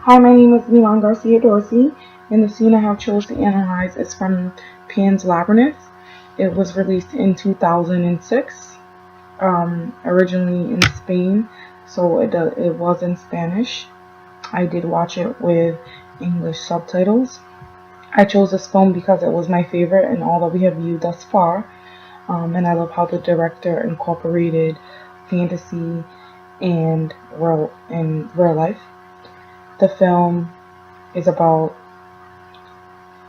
Hi, my name is Milan Dorsey, and the scene I have chose to analyze is from Pan's Labyrinth. It was released in 2006, originally in Spain, so it was in Spanish. I did watch it with English subtitles. I chose this film because it was my favorite in all that we have viewed thus far, and I love how the director incorporated fantasy and real life. The film is about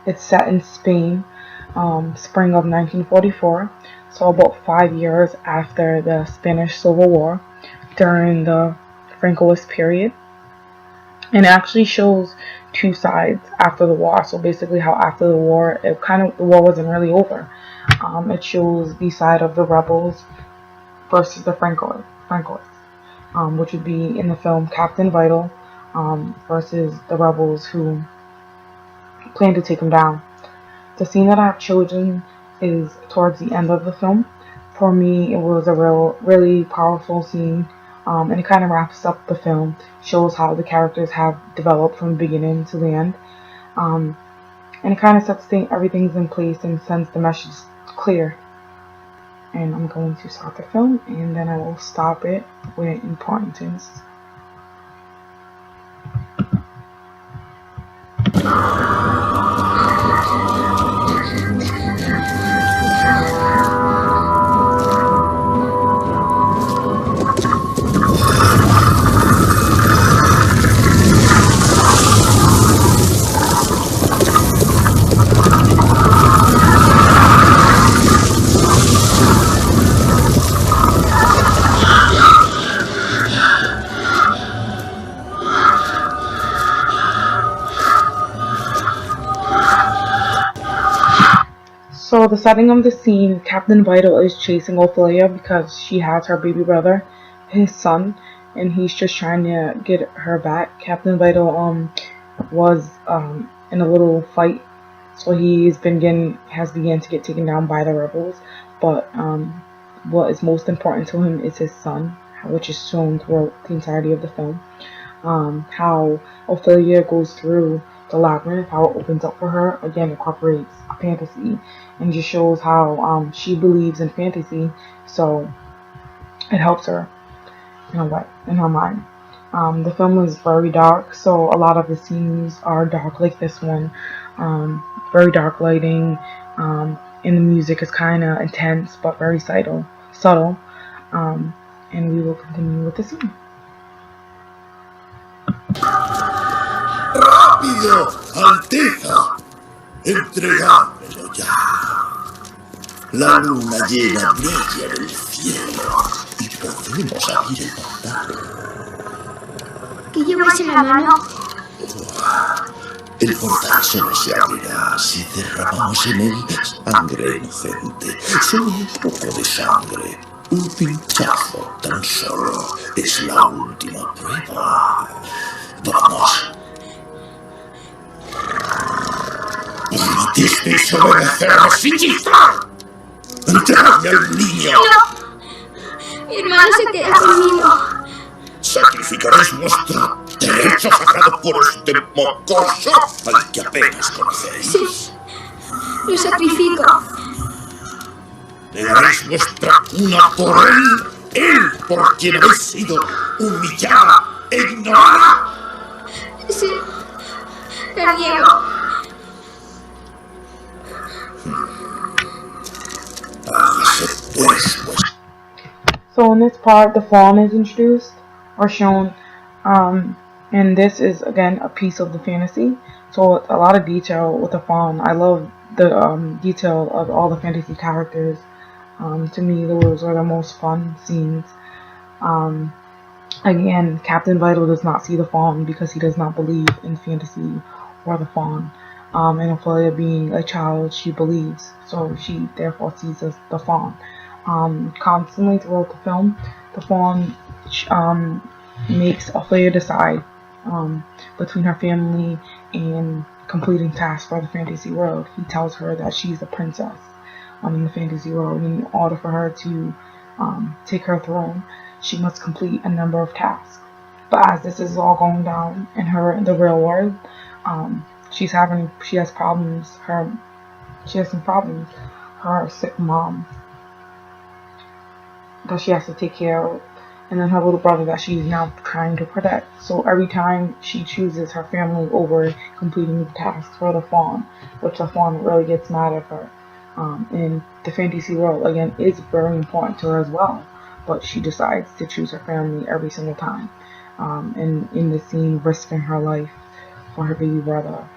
it's set in Spain, spring of 1944, so about 5 years after the Spanish Civil War, during the Francoist period. And it actually shows two sides after the war. So basically, how after the war, the war wasn't really over. It shows the side of the rebels versus the Francoists, which would be in the film Captain Vital versus the rebels who plan to take him down. The scene that I have chosen is towards the end of the film. For me, it was a really powerful scene, and it kind of wraps up the film, shows how the characters have developed from the beginning to the end, um, and it kind of sets everything's in place and sends the message clear. And I'm going to start the film, and then I will stop it where important things. So the setting of the scene, Captain Vital is chasing Ophelia because she has her baby brother, his son, and he's just trying to get her back. Captain Vital was in a little fight, so has began to get taken down by the rebels. But what is most important to him is his son, which is shown throughout the entirety of the film. How Ophelia goes through the labyrinth, how it opens up for her, again incorporates fantasy and just shows how she believes in fantasy, so it helps her in a way, in her mind. The film is very dark, so a lot of the scenes are dark, like this one. Very dark lighting, and the music is kind of intense but very subtle. And we will continue with the scene. ¡Rápido, Alteza! ¡Entregádmelo ya! La luna llena brilla en el cielo y podemos abrir el portal. ¿Qué lleváis en la mano? El portal solo se abrirá si derramamos en él sangre inocente. Solo un poco de sangre. Un pinchazo tan solo es la última prueba. Vamos. Prometisteis obedecerme sin chistar. ¡Entregadme al niño! ¡No! Mi hermano se queda conmigo. Sacrificaréis vuestro derecho sagrado por este mocoso al que apenas conocéis. Sí, lo sacrifico. Negaréis vuestra cuna por él por quien habéis sido humillada e ignorada. Sí, lo niego. So in this part, the fawn is introduced or shown, and this is again a piece of the fantasy. So a lot of detail with the fawn. I love the detail of all the fantasy characters. To me, those are the most fun scenes. Again, Captain Vital does not see the fawn because he does not believe in fantasy or the fawn. And Ophelia being a child, she believes, so she therefore sees the fawn. Constantly throughout the film, the fawn makes Ophelia decide between her family and completing tasks for the fantasy world. He tells her that she's a princess in the fantasy world, and in order for her to take her throne, she must complete a number of tasks. But as this is all going down in the real world, she has problems. She has some problems. Her sick mom that she has to take care of, and then her little brother that she's now trying to protect. So every time she chooses her family over completing the tasks for the fawn, which the fawn really gets mad at her. And the fantasy world, again, is very important to her as well, but she decides to choose her family every single time. And in the scene, risking her life for her baby brother.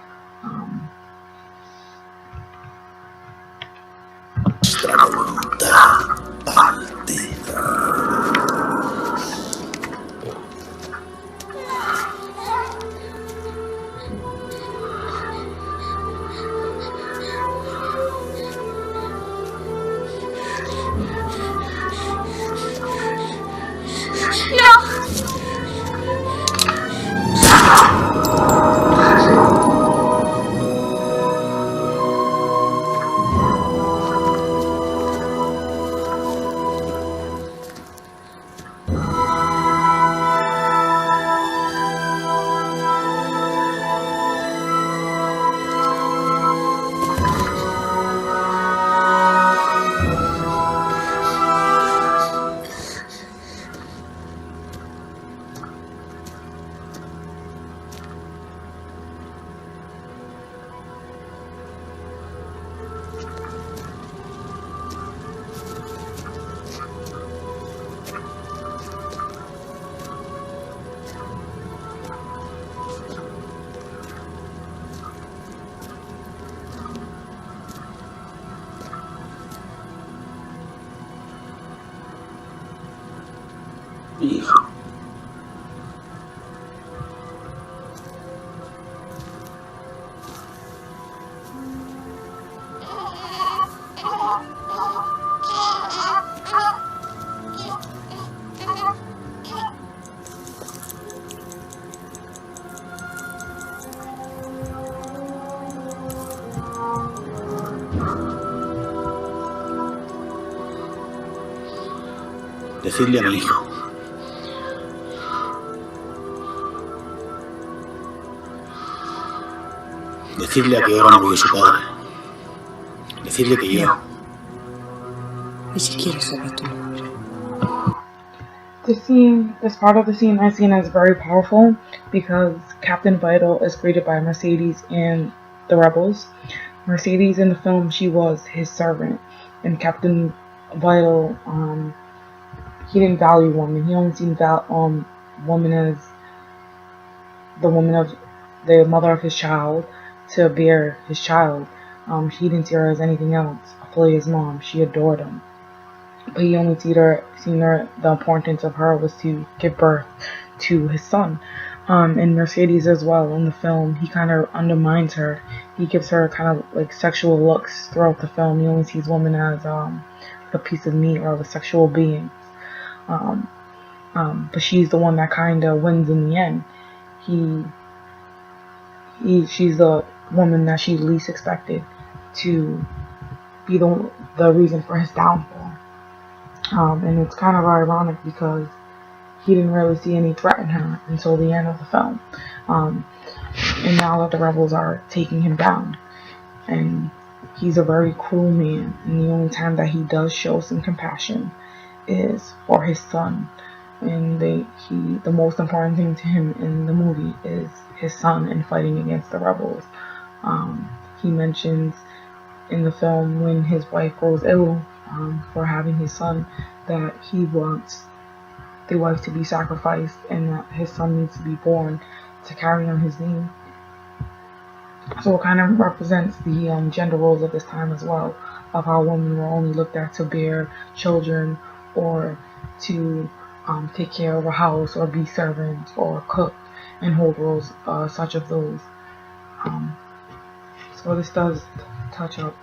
Hijo. Decirle a mi hijo. Decirle a que ahora no voy a su padre. Decirle que yo. Ni siquiera sabe tu nombre. This part of the scene I've seen as very powerful because Captain Vital is created by Mercedes and the rebels. Mercedes in the film, she was his servant, and Captain Vital, he didn't value women. He only seen woman as the woman of the mother of his child to bear his child. He didn't see her as anything else. Fully his mom, she adored him. But he only seen her, the importance of her was to give birth to his son. And Mercedes as well in the film, he kind of undermines her. He gives her kind of like sexual looks throughout the film. He only sees women as a piece of meat or a sexual being. But she's the one that kind of wins in the end. She's the woman that she least expected to be the reason for his downfall. And it's kind of ironic because he didn't really see any threat in her until the end of the film. And now that the rebels are taking him down. And he's a very cruel man. And the only time that he does show some compassion is for his son. And the most important thing to him in the movie is his son and fighting against the rebels. He mentions in the film when his wife grows ill for having his son that he wants the wife to be sacrificed and that his son needs to be born to carry on his name. So it kind of represents the gender roles of this time as well, of how women were only looked at to bear children or to take care of a house or be servants or cook and hold roles such of those. So this does touch up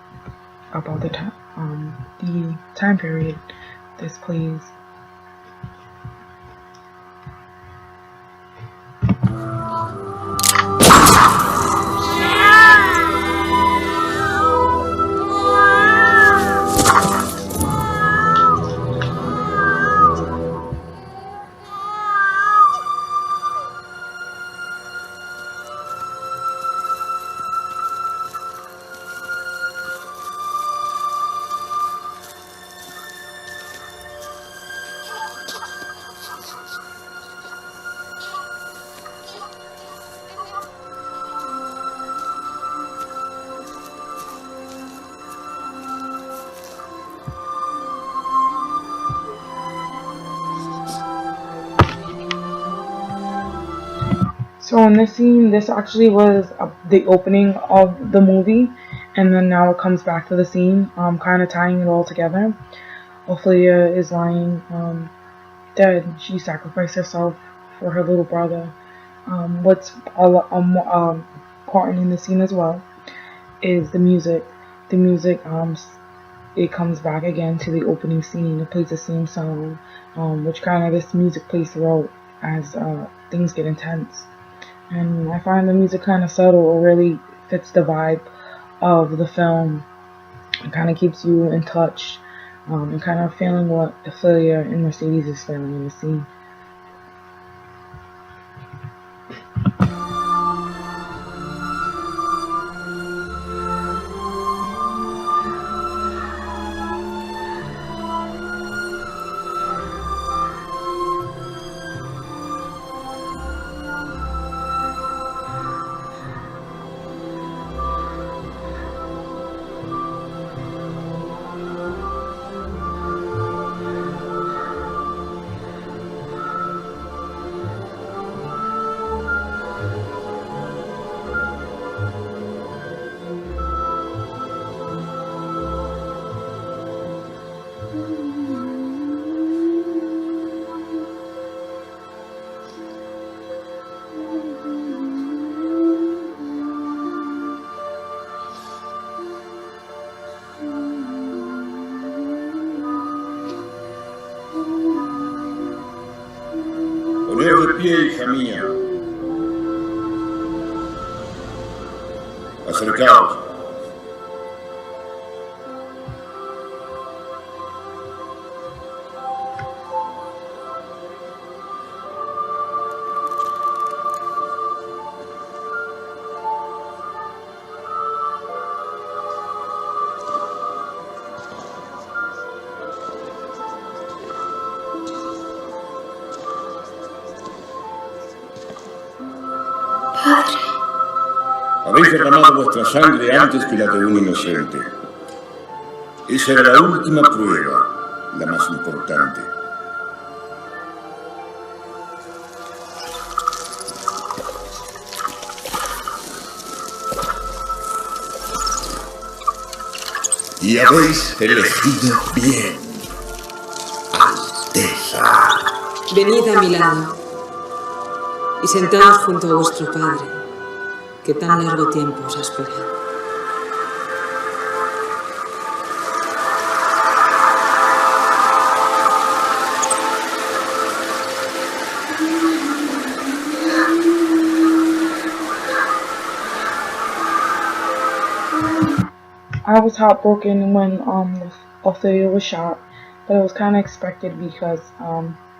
about the time period this plays. So in this scene, this actually was the opening of the movie, and then now it comes back to the scene, kind of tying it all together. Ophelia is lying dead. She sacrificed herself for her little brother. What's important in the scene as well is the music. The music, it comes back again to the opening scene. It plays the same song, which kind of this music plays throughout as things get intense. And I find the music kind of subtle. It really fits the vibe of the film. It kind of keeps you in touch and kind of feeling what Ophelia and Mercedes is feeling in the scene. Poneos de pie, hija mía. Acercaos. Padre. Habéis derramado vuestra sangre antes que la de un inocente. Esa era la última prueba, la más importante. Y habéis elegido bien, Alteza. Venid a mi lado y sentaos junto a vuestro padre, que tan largo tiempo os ha esperado. I was heartbroken when Ophelia was shot, but it was kind of expected because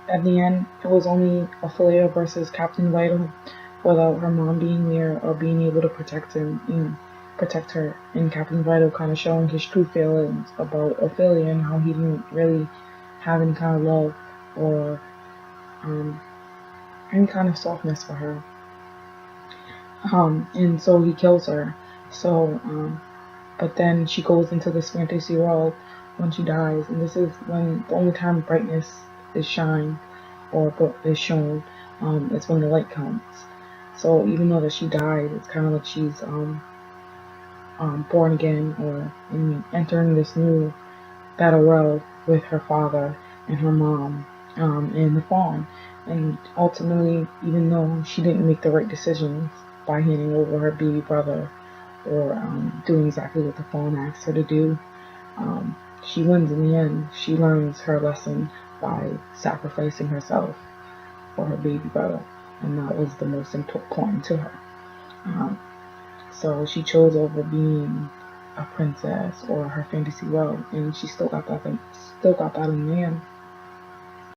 at the end it was only Ophelia versus Captain Vital, without her mom being there or being able to protect her, and Captain Vital kind of showing his true feelings about Ophelia and how he didn't really have any kind of love or any kind of softness for her. And so he kills her. But then she goes into this fantasy world when she dies, and this is when the only time brightness is shined or is shown. It's when the light comes. So even though that she died, it's kind of like she's born again or entering this new battle world with her father and her mom in the fawn. And ultimately, even though she didn't make the right decisions by handing over her baby brother or doing exactly what the fawn asked her to do, she wins in the end. She learns her lesson by sacrificing herself for her baby brother, and that was the most important to her. So she chose over being a princess or her fantasy world, and she still got that in the end.